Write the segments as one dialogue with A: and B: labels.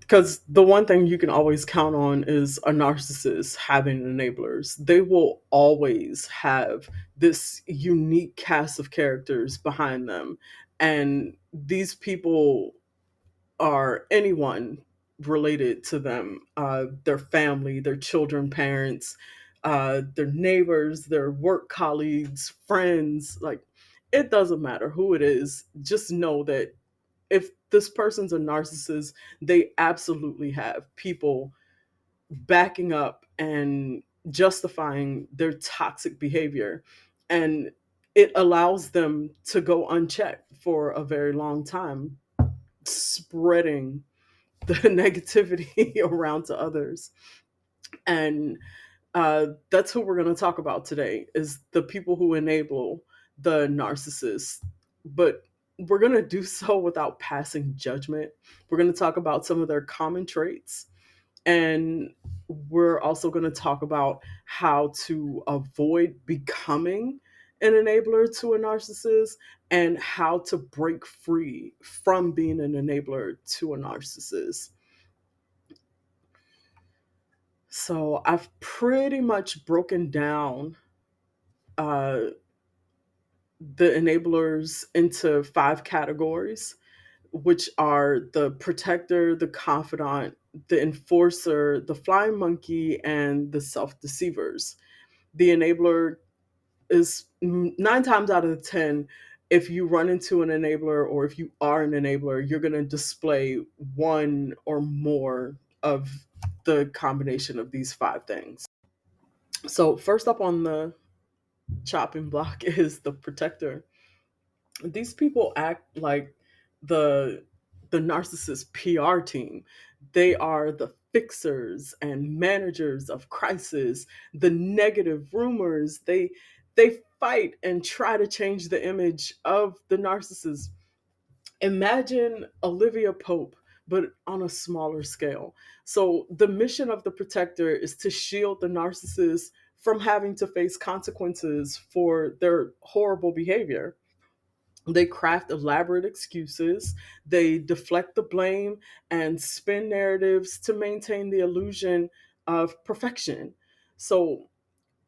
A: Because the one thing you can always count on is a narcissist having enablers. They will always have this unique cast of characters behind them. And these people are anyone related to them, their family, their children, parents, their neighbors, their work colleagues, friends. Like, it doesn't matter who it is. Just know that if this person's a narcissist, they absolutely have people backing up and justifying their toxic behavior. And it allows them to go unchecked for a very long time, spreading the negativity around to others. And that's who we're going to talk about today, is the people who enable the narcissist. But we're going to do so without passing judgment. We're going to talk about some of their common traits, and we're also going to talk about how to avoid becoming an enabler to a narcissist, and how to break free from being an enabler to a narcissist. So I've pretty much broken down uh, the enablers into five categories, which are the protector, the confidant, the enforcer, the flying monkey, and the self deceivers. The enabler is nine times out of 10, if you run into an enabler or if you are an enabler, you're going to display one or more of the combination of these five things. So, first up on the chopping block is the protector. These people act like the the narcissist PR team. They are the fixers and managers of crisis, the negative rumors. They fight and try to change the image of the narcissist. Imagine Olivia Pope, but on a smaller scale. So the mission of the protector is to shield the narcissist from having to face consequences for their horrible behavior. They craft elaborate excuses, they deflect the blame and spin narratives to maintain the illusion of perfection. So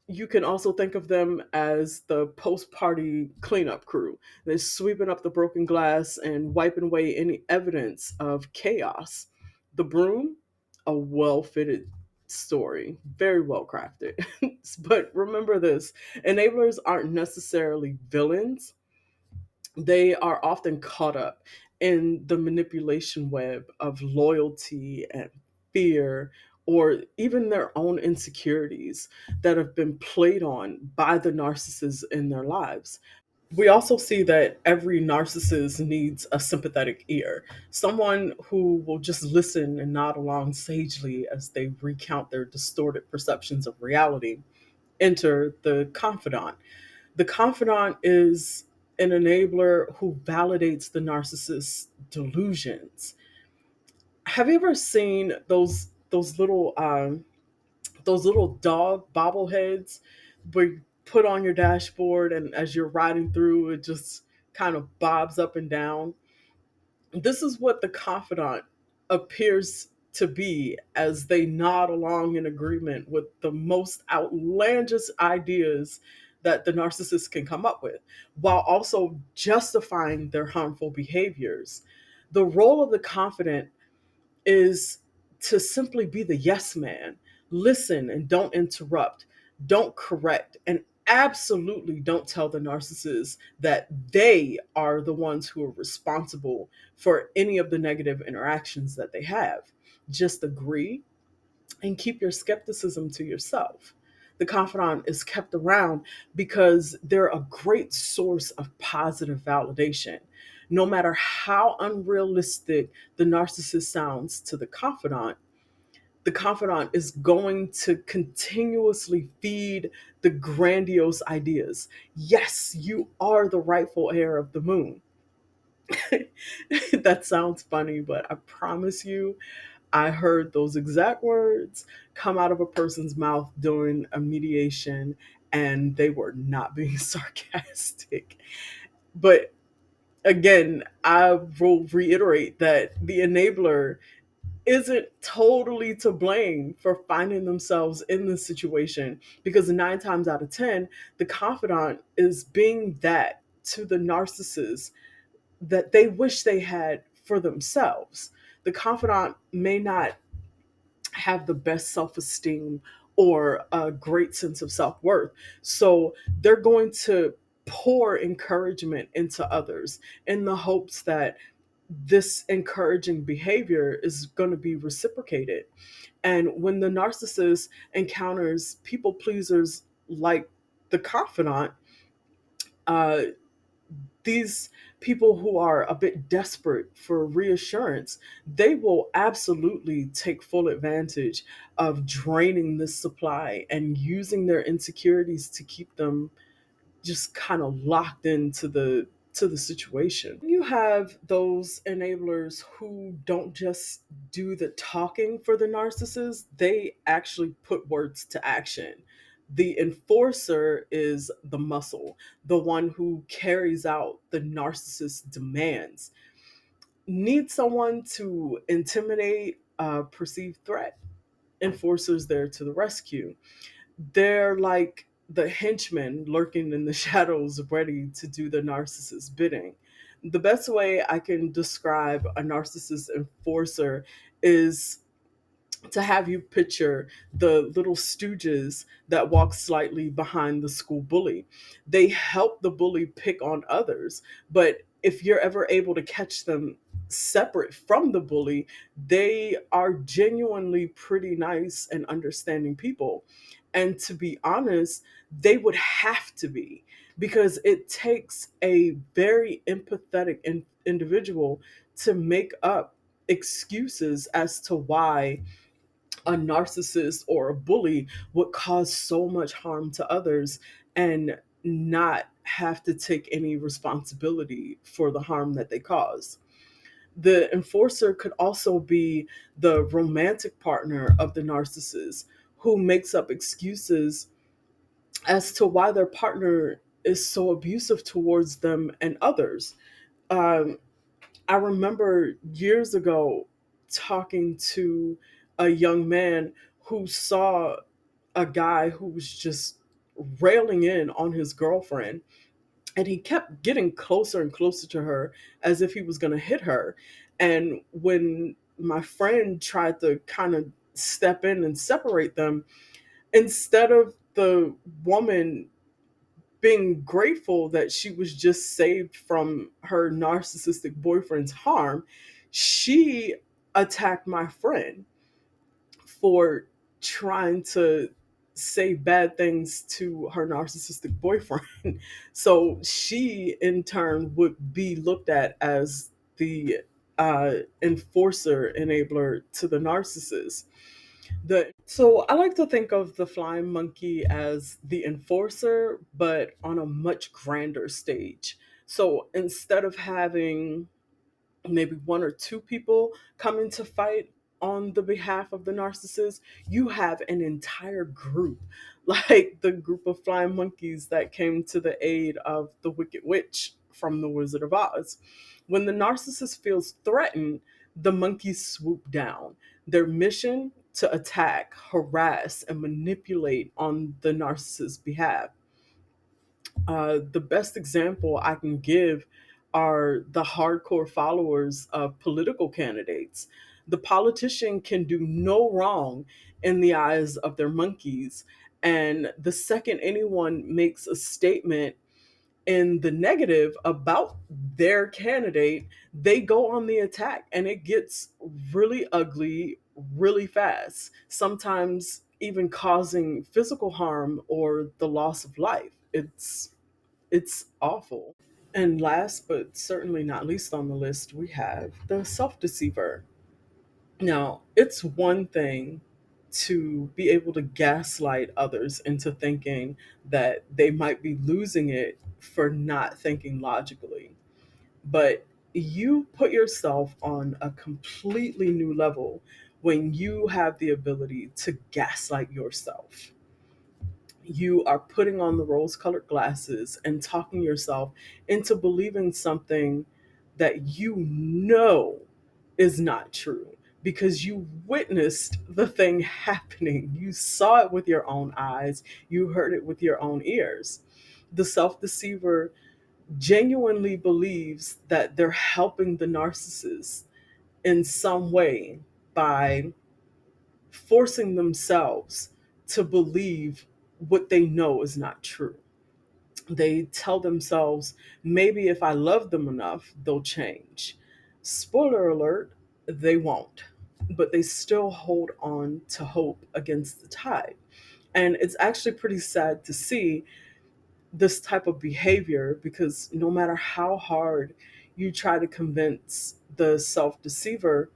A: you can also think of them as the post party cleanup crew. They're sweeping up the broken glass and wiping away any evidence of chaos. The broom, a well fitted story, very well crafted. But remember this, enablers aren't necessarily villains, they are often caught up in the manipulation web of loyalty and fear, or even their own insecurities that have been played on by the narcissists in their lives. We also see that every narcissist needs a sympathetic ear, someone who will just listen and nod along sagely as they recount their distorted perceptions of reality. Enter the confidant. The confidant is an enabler who validates the narcissist's delusions. Have you ever seen those little dog bobbleheads where you put on your dashboard, and as you're riding through, it just kind of bobs up and down? This is what the confidant appears to be as they nod along in agreement with the most outlandish ideas that the narcissist can come up with, while also justifying their harmful behaviors. The role of the confidant is to simply be the yes man. Listen and don't interrupt, don't correct, and absolutely don't tell the narcissist that they are the ones who are responsible for any of the negative interactions that they have. Just agree and keep your skepticism to yourself. The confidant is kept around because they're a great source of positive validation. No matter how unrealistic the narcissist sounds to the confidant is going to continuously feed the grandiose ideas. Yes, you are the rightful heir of the moon. That sounds funny, but I promise you, I heard those exact words come out of a person's mouth during a mediation, and they were not being sarcastic. But again, I will reiterate that the enabler isn't totally to blame for finding themselves in this situation, because 9 times out of 10, the confidant is being that to the narcissist that they wish they had for themselves. The confidant may not have the best self esteem or a great sense of self worth. So they're going to pour encouragement into others in the hopes that this encouraging behavior is going to be reciprocated. And when the narcissist encounters people pleasers like the confidant, uh, these people who are a bit desperate for reassurance, they will absolutely take full advantage of draining this supply and using their insecurities to keep them just kind of locked into the situation. You have those enablers who don't just do the talking for the narcissist, they actually put words to action. The enforcer is the muscle, the one who carries out the narcissist's demands. Need someone to intimidate a perceived threat? Enforcer's there to the rescue. They're like the henchmen lurking in the shadows, ready to do the narcissist's bidding. The best way I can describe a narcissist enforcer is to have you picture the little stooges that walk slightly behind the school bully. They help the bully pick on others, but if you're ever able to catch them separate from the bully, they are genuinely pretty nice and understanding people. And to be honest, they would have to be, because it takes a very empathetic individual to make up excuses as to why a narcissist or a bully would cause so much harm to others and not have to take any responsibility for the harm that they cause. The enforcer could also be the romantic partner of the narcissist who makes up excuses as to why their partner is so abusive towards them and others. Um, I remember years ago talking to a young man who saw a guy who was just railing in on his girlfriend, and he kept getting closer and closer to her as if he was going to hit her. And when my friend tried to kind of step in and separate them, instead of the woman being grateful that she was just saved from her narcissistic boyfriend's harm, she attacked my friend for trying to say bad things to her narcissistic boyfriend. So she, in turn, would be looked at as the enforcer enabler to the narcissist. So I like to think of the flying monkey as the enforcer, but on a much grander stage. So instead of having maybe one or two people coming to fight on the behalf of the narcissist, you have an entire group, like the group of flying monkeys that came to the aid of the Wicked Witch from The Wizard of Oz. When the narcissist feels threatened, the monkeys swoop down. Their mission to attack, harass, and manipulate on the narcissist's behalf. The best example I can give are the hardcore followers of political candidates. The politician can do no wrong in the eyes of their monkeys. And the second anyone makes a statement in the negative about their candidate, they go on the attack, and it gets really ugly really fast, sometimes even causing physical harm or the loss of life. It's awful. And last but certainly not least on the list, we have the self deceiver. Now, it's one thing to be able to gaslight others into thinking that they might be losing it for not thinking logically. But you put yourself on a completely new level when you have the ability to gaslight yourself. You are putting on the rose colored glasses and talking yourself into believing something that you know is not true. because you witnessed the thing happening. You saw it with your own eyes, you heard it with your own ears. The self deceiver genuinely believes that they're helping the narcissist in some way by forcing themselves to believe what they know is not true. They tell themselves, maybe if I love them enough, they'll change. Spoiler alert, they won't. But they still hold on to hope against the tide. And it's actually pretty sad to see this type of behavior, because no matter how hard you try to convince the self deceiver,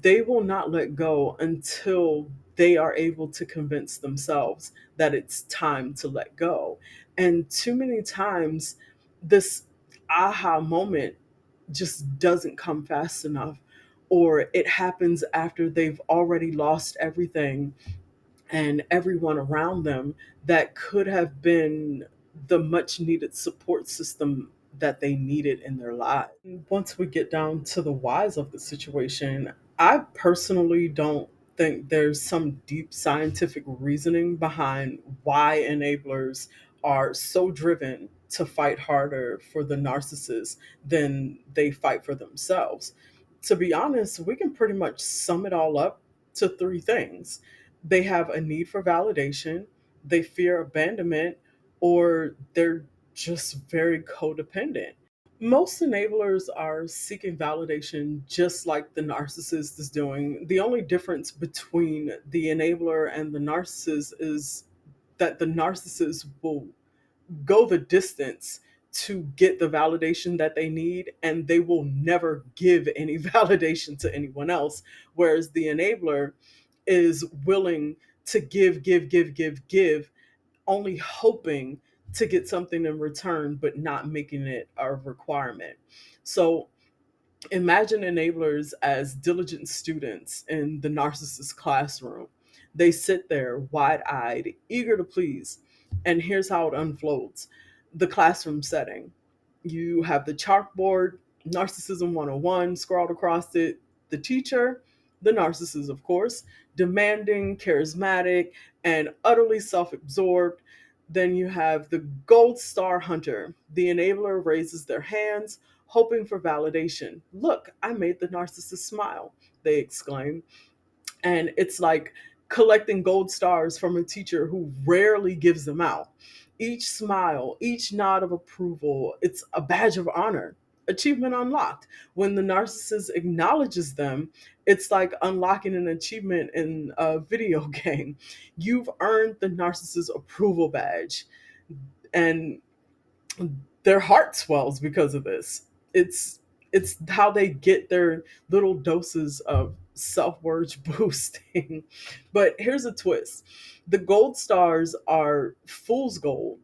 A: they will not let go until they are able to convince themselves that it's time to let go. And too many times, this aha moment just doesn't come fast enough, or it happens after they've already lost everything and everyone around them that could have been the much needed support system that they needed in their lives. Once we get down to the whys of the situation, I personally don't think there's some deep scientific reasoning behind why enablers are so driven to fight harder for the narcissist than they fight for themselves. To be honest, we can pretty much sum it all up to three things: they have a need for validation, they fear abandonment, or they're just very codependent. Most enablers are seeking validation just like the narcissist is doing. The only difference between the enabler and the narcissist is that the narcissist will go the distance to get the validation that they need, and they will never give any validation to anyone else. Whereas the enabler is willing to give, only hoping to get something in return, but not making it a requirement. So imagine enablers as diligent students in the narcissist classroom. They sit there wide eyed, eager to please. And here's how it unfolds: the classroom setting. You have the chalkboard, Narcissism 101 scrawled across it. The teacher, the narcissist, of course, demanding, charismatic, and utterly self absorbed. Then you have the gold star hunter. The enabler raises their hands, hoping for validation. Look, I made the narcissist smile, they exclaim. And it's like collecting gold stars from a teacher who rarely gives them out. Each smile, each nod of approval, it's a badge of honor. Achievement unlocked. When the narcissist acknowledges them, it's like unlocking an achievement in a video game. You've earned the narcissist approval badge. And their heart swells because of this. It's how they get their little doses of self-worth boosting. But here's a twist: the gold stars are fool's gold.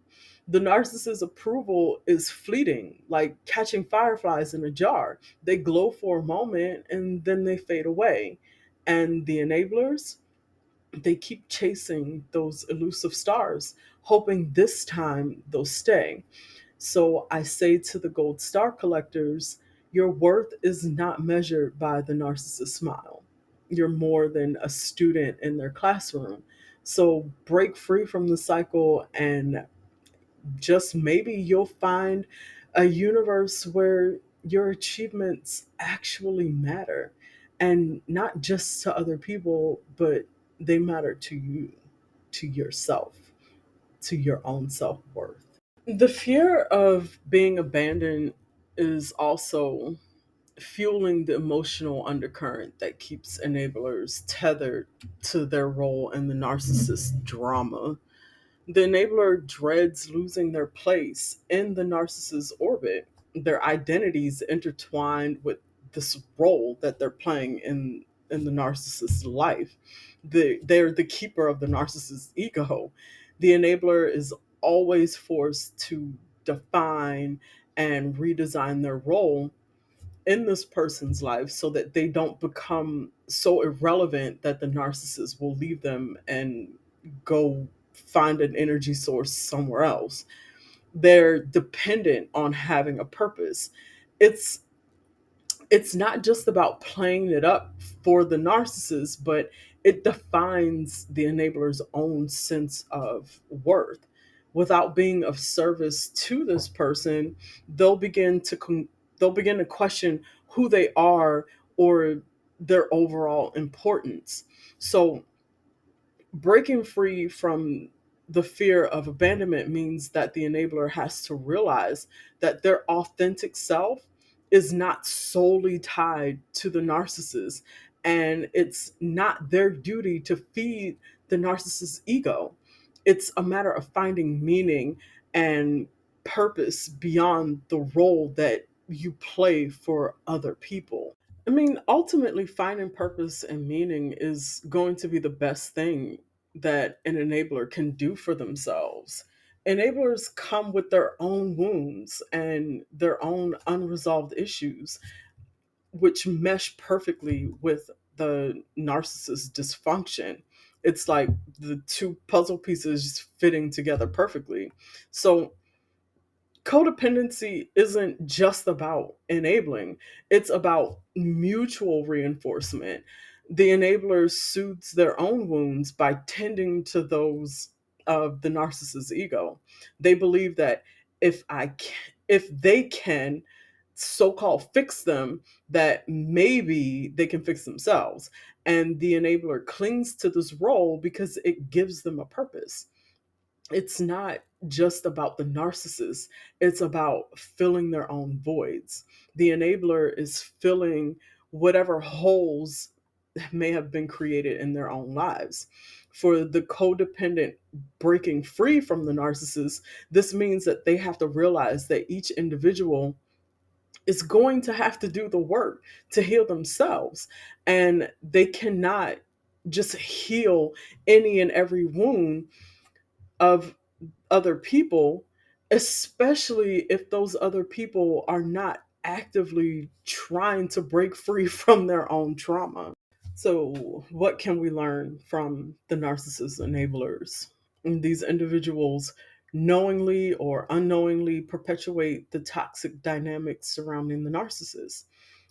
A: The narcissist's approval is fleeting, like catching fireflies in a jar. They glow for a moment and then they fade away. And the enablers, they keep chasing those elusive stars, hoping this time they'll stay. So I say to the gold star collectors, your worth is not measured by the narcissist smile. You're more than a student in their classroom. So break free from the cycle, and just maybe you'll find a universe where your achievements actually matter, and not just to other people, but they matter to you, to yourself, to your own self worth. The fear of being abandoned is also fueling the emotional undercurrent that keeps enablers tethered to their role in the narcissist drama. The enabler dreads losing their place in the narcissist's orbit. Their identities intertwined with this role that they're playing in the narcissist's life. They're the keeper of the narcissist's ego. The enabler is always forced to define and redesign their role in this person's life so that they don't become so irrelevant that the narcissist will leave them and go find an energy source somewhere else. They're dependent on having a purpose. It's It's not just about playing it up for the narcissist, but it defines the enabler's own sense of worth. Without being of service to this person, they'll begin to they'll begin to question who they are or their overall importance. So breaking free from the fear of abandonment means that the enabler has to realize that their authentic self is not solely tied to the narcissist, and it's not their duty to feed the narcissist's ego. It's a matter of finding meaning and purpose beyond the role that you play for other people. I mean, ultimately, finding purpose and meaning is going to be the best thing that an enabler can do for themselves. Enablers come with their own wounds and their own unresolved issues, which mesh perfectly with the narcissist dysfunction. It's like the two puzzle pieces fitting together perfectly. So, codependency isn't just about enabling, it's about mutual reinforcement. The enabler soothes their own wounds by tending to those of the narcissist's ego. They believe that if they can so-called fix them, that maybe they can fix themselves. And the enabler clings to this role because it gives them a purpose. It's not just about the narcissist, it's about filling their own voids. The enabler is filling whatever holes may have been created in their own lives. For the codependent breaking free from the narcissist, this means that they have to realize that each individual is going to have to do the work to heal themselves, and they cannot just heal any and every wound of other people, especially if those other people are not actively trying to break free from their own trauma. So, what can we learn from the narcissist enablers? And these individuals knowingly or unknowingly perpetuate the toxic dynamics surrounding the narcissist.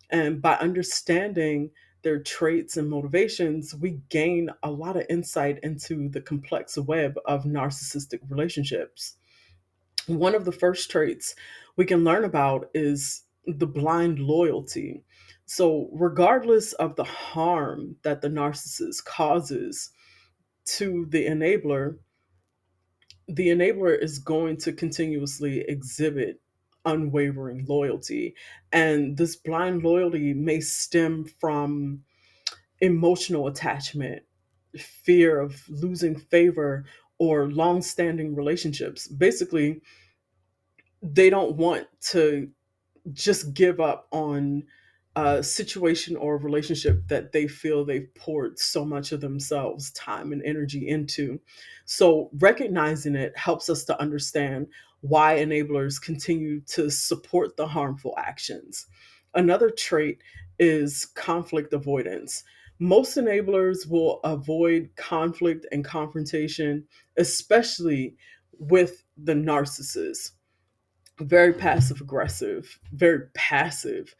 A: And by understanding their traits and motivations, we gain a lot of insight into the complex web of narcissistic relationships. One of the first traits we can learn about is the blind loyalty. So, regardless of the harm that the narcissist causes to the enabler is going to continuously exhibit unwavering loyalty. And this blind loyalty may stem from emotional attachment, fear of losing favor, or long standing relationships. Basically, they don't want to just give up on a situation or a relationship that they feel they've poured so much of themselves, time, and energy into. So, recognizing it helps us to understand why enablers continue to support the harmful actions. Another trait is conflict avoidance. Most enablers will avoid conflict and confrontation, especially with the narcissist. Very passive aggressive, very passive.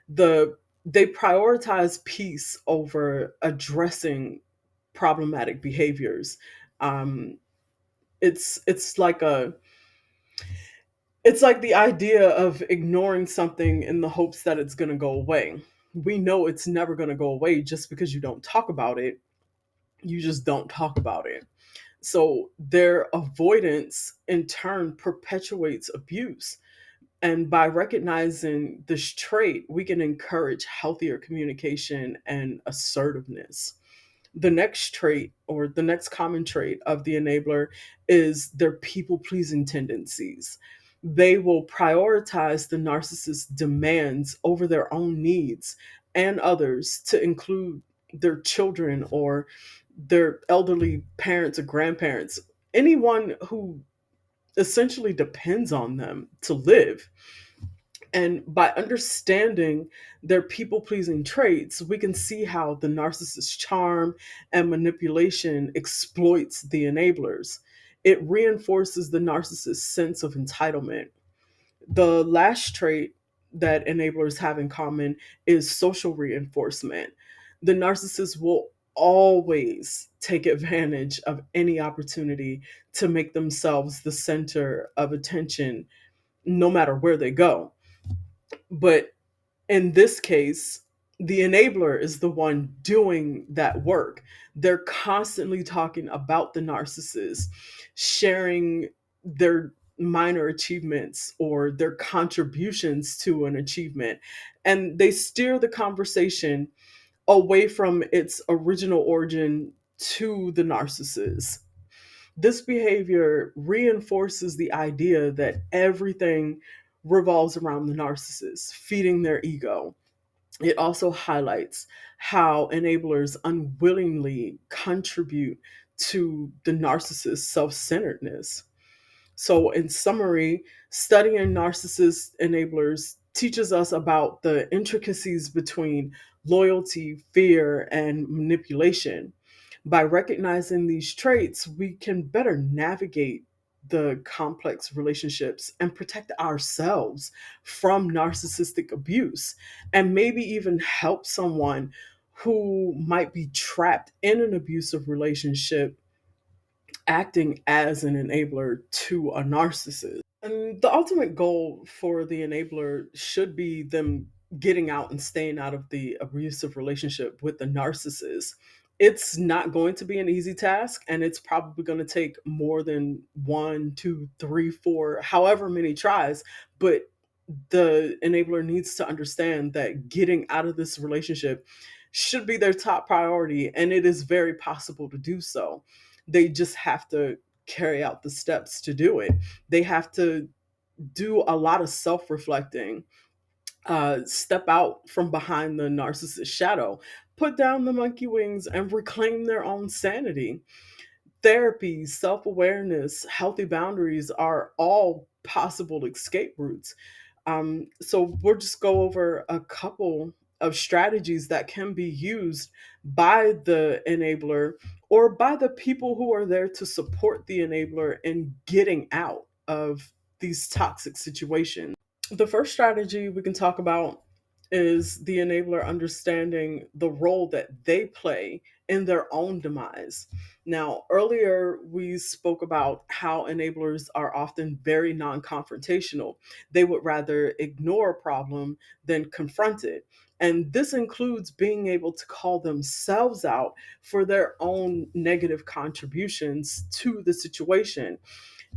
A: They prioritize peace over addressing problematic behaviors. Um, it's like a it's like the idea of ignoring something in the hopes that it's going to go away. We know it's never going to go away just because you don't talk about it. You just don't talk about it. So their avoidance in turn perpetuates abuse. And by recognizing this trait, we can encourage healthier communication and assertiveness. The next trait, or the next common trait of the enabler, is their people pleasing tendencies. They will prioritize the narcissist's demands over their own needs and others, to include their children or their elderly parents or grandparents, anyone who essentially depends on them to live. And by understanding their people pleasing traits, we can see how the narcissist's charm and manipulation exploits the enablers. It reinforces the narcissist's sense of entitlement. The last trait that enablers have in common is social reinforcement. The narcissist will always take advantage of any opportunity to make themselves the center of attention, no matter where they go. But in this case, the enabler is the one doing that work. They're constantly talking about the narcissist, sharing their minor achievements or their contributions to an achievement. And they steer the conversation away from its original origin to the narcissist. This behavior reinforces the idea that everything revolves around the narcissist, feeding their ego. It also highlights how enablers unwillingly contribute to the narcissist's self centeredness. So, in summary, studying narcissist enablers teaches us about the intricacies between loyalty, fear, and manipulation. By recognizing these traits, we can better navigate the complex relationships and protect ourselves from narcissistic abuse, and maybe even help someone who might be trapped in an abusive relationship acting as an enabler to a narcissist. And the ultimate goal for the enabler should be them getting out and staying out of the abusive relationship with the narcissist. It's not going to be an easy task, and it's probably going to take more than one, two, three, four, however many tries. But the enabler needs to understand that getting out of this relationship should be their top priority, and it is very possible to do so. They just have to carry out the steps to do it. They have to do a lot of self reflecting, step out from behind the narcissist shadow, put down the monkey wings, and reclaim their own sanity. Therapy, self awareness, healthy boundaries are all possible escape routes. So we'll just go over a couple of strategies that can be used by the enabler or by the people who are there to support the enabler in getting out of these toxic situations. The first strategy we can talk about is the enabler understanding the role that they play in their own demise. Now, earlier we spoke about how enablers are often very non confrontational. They would rather ignore a problem than confront it. And this includes being able to call themselves out for their own negative contributions to the situation.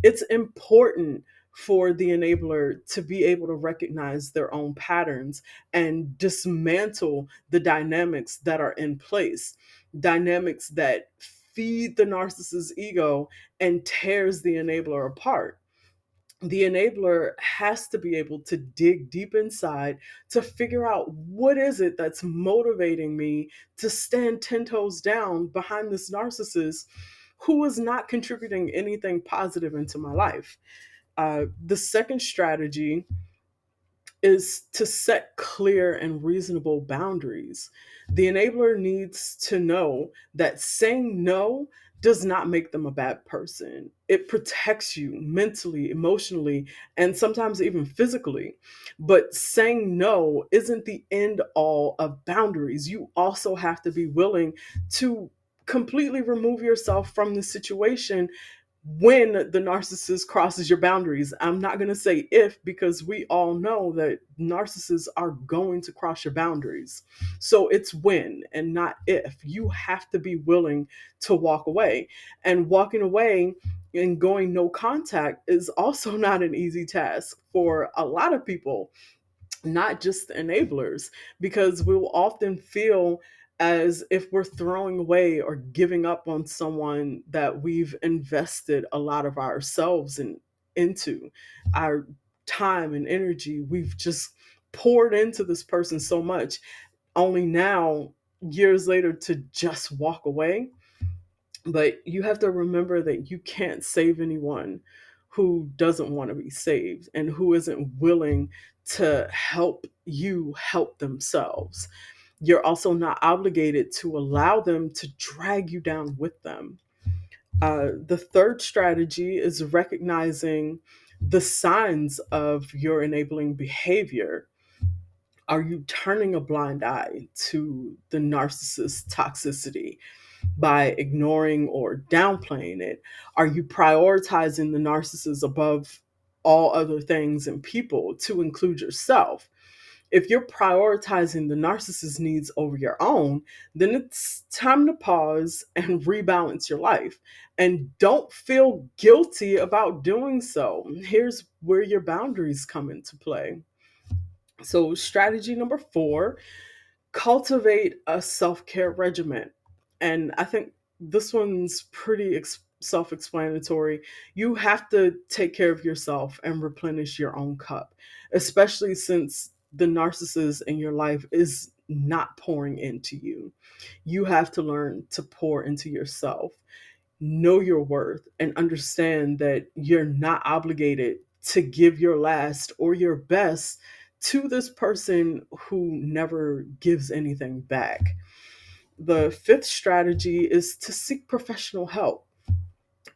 A: It's important for the enabler to be able to recognize their own patterns and dismantle the dynamics that are in place, dynamics that feed the narcissist's ego and tears the enabler apart. The enabler has to be able to dig deep inside to figure out what is it that's motivating me to stand 10 toes down behind this narcissist who is not contributing anything positive into my life. The second strategy is to set clear and reasonable boundaries. The enabler needs to know that saying no does not make them a bad person. It protects you mentally, emotionally, and sometimes even physically. But saying no isn't the end all of boundaries. You also have to be willing to completely remove yourself from the situation when the narcissist crosses your boundaries. I'm not going to say if, because we all know that narcissists are going to cross your boundaries. So it's when and not if. You have to be willing to walk away. And walking away and going no contact is also not an easy task for a lot of people, not just enablers, because we'll often feel as if we're throwing away or giving up on someone that we've invested a lot of ourselves into our time and energy. We've just poured into this person so much, only now, years later, to just walk away. But you have to remember that you can't save anyone who doesn't want to be saved and who isn't willing to help you help themselves. You're also not obligated to allow them to drag you down with them. The third strategy is recognizing the signs of your enabling behavior. Are you turning a blind eye to the narcissist toxicity by ignoring or downplaying it? Are you prioritizing the narcissist above all other things and people to include yourself? If you're prioritizing the narcissist's needs over your own, then it's time to pause and rebalance your life. And don't feel guilty about doing so. Here's where your boundaries come into play. So, strategy number 4, cultivate a self care regimen. And I think this one's pretty self explanatory. You have to take care of yourself and replenish your own cup, especially since the narcissist in your life is not pouring into you. You have to learn to pour into yourself, know your worth, and understand that you're not obligated to give your last or your best to this person who never gives anything back. The 5th strategy is to seek professional help.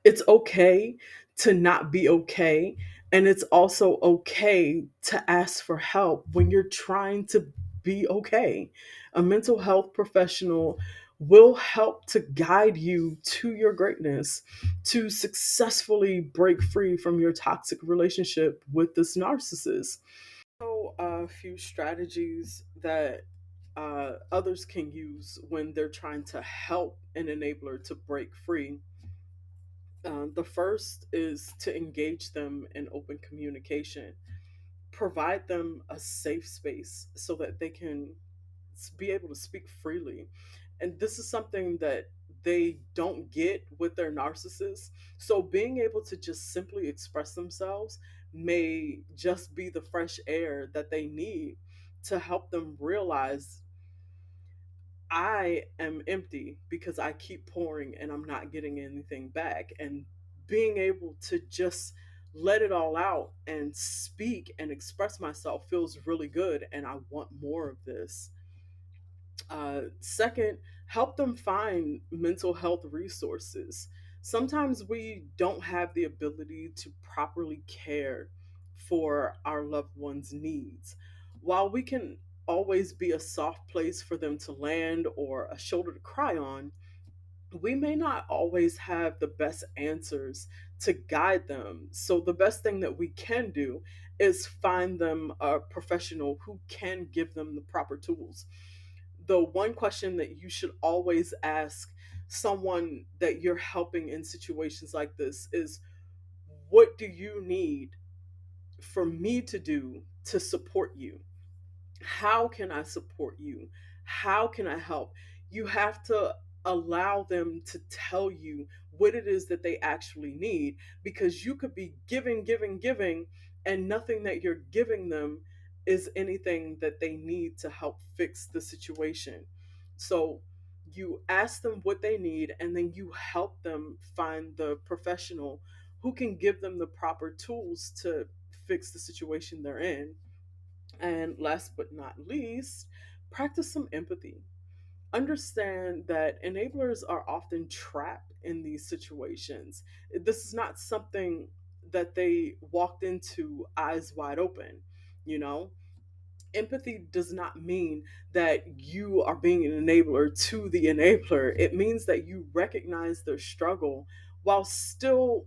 A: It's okay to not be okay. And it's also okay to ask for help when you're trying to be okay. A mental health professional will help to guide you to your greatness, to successfully break free from your toxic relationship with this narcissist. So, a few strategies that others can use when they're trying to help an enabler to break free. The first is to engage them in open communication, provide them a safe space so that they can be able to speak freely. And this is something that they don't get with their narcissists. So, being able to just simply express themselves may just be the fresh air that they need to help them realize I am empty because I keep pouring and I'm not getting anything back. And being able to just let it all out and speak and express myself feels really good. And I want more of this. Second, help them find mental health resources. Sometimes we don't have the ability to properly care for our loved ones' needs. While we can always be a soft place for them to land or a shoulder to cry on, we may not always have the best answers to guide them. So, the best thing that we can do is find them a professional who can give them the proper tools. The one question that you should always ask someone that you're helping in situations like this is, what do you need for me to do to support you? How can I support you? How can I help? You have to allow them to tell you what it is that they actually need, because you could be giving, giving, giving, and nothing that you're giving them is anything that they need to help fix the situation. So you ask them what they need, and then you help them find the professional who can give them the proper tools to fix the situation they're in. And last but not least, practice some empathy. Understand that enablers are often trapped in these situations. This is not something that they walked into eyes wide open, you know? Empathy does not mean that you are being an enabler to the enabler. It means that you recognize their struggle while still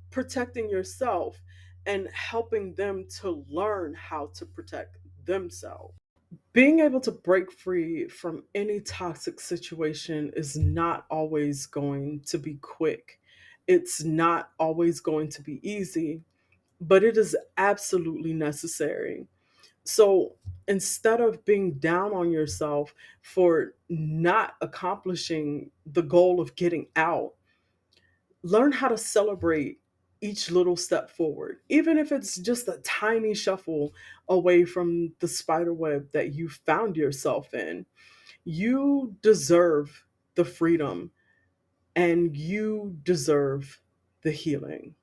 A: protecting yourself and helping them to learn how to protect themselves. Being able to break free from any toxic situation is not always going to be quick. It's not always going to be easy, but it is absolutely necessary. So instead of being down on yourself for not accomplishing the goal of getting out, learn how to celebrate each little step forward, even if it's just a tiny shuffle away from the spider web that you found yourself in. You deserve the freedom and you deserve the healing.